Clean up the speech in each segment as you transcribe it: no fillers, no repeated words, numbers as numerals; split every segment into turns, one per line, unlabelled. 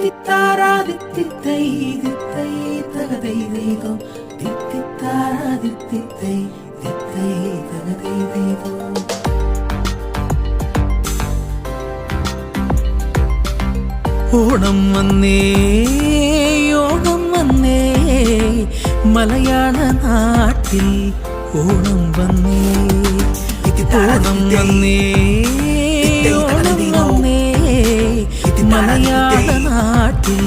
தித்தித்தாராதித்தித்தை தித்தை தகதை தெய்வம் தித்தித்தாராதித்தித்தை தித்தை தகதை தெய்வம். ஓணம் வந்தே யோகம் வந்தே மலையாள நாட்டில் ஓணம் வந்தே ஓணம் வந்தே யோகம் வந்தே മലയാള നാട്ടിൽ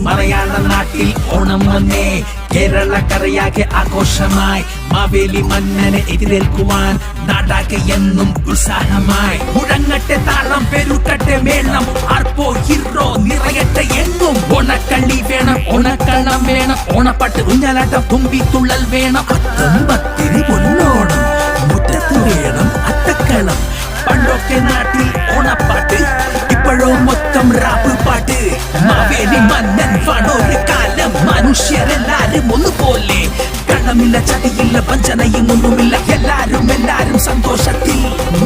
മലയാള നാട്ടിൽ ഓണം വന്നേ കേരളക്കരയാകെ ആഘോഷമായി മാവേലി മന്നനെ എതിരേൽക്കുവാൻ നാടാകെ എന്നും ഉത്സാഹമായി മുഴങ്ങട്ടെ താളം പെരുക്കട്ടെ മേളം ആർപ്പോ ഹീറോ നിറയട്ടെ എങ്ങും ഓണക്കള്ളി വേണം ഓണക്കള്ളം വേണം ഓണപ്പാട്ട് ഊഞ്ഞാലാട്ടം തുമ്പിത്തുള്ളൽ വേണം അത്തമ്പത്തിരി പൊന്നോണം മുറ്റത്ത് വേണം അത്തക്കളം പണ്ടൊക്കെ നാട്ടിൽ ഓണപ്പാട്ട് ഇപ്പോഴോ മൊത്തം റാപ്പ് പാട്ട് മാവേലി മന്നൻ വണൊരു കാലം മനുഷ്യരെല്ലാരും ഒന്നുപോലെ കള്ളമില്ല ചതിയില്ല വഞ്ചനയും ഒന്നുമില്ല എല്ലാരും സന്തോഷത്തിൽ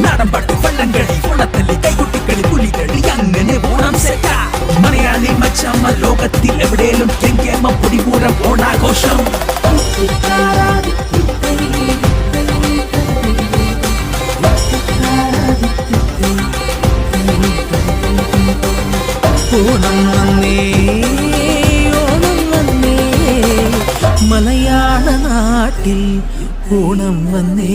നാടൻപാട്ട് വള്ളംകളി ഓണത്തല്ലി കൈകുട്ടിക്കളി പുലികളി അങ്ങനെ ഓണം സെറ്റ മലയാളി മച്ചമ്മ ലോകത്തിൽ എവിടെയും കെങ്കേമ പൊടിപൂരം ഓണാഘോഷം.
ഓണം വന്നേ ഓണം വന്നേ മലയാള നാട്ടിൽ ഓണം വന്നേ.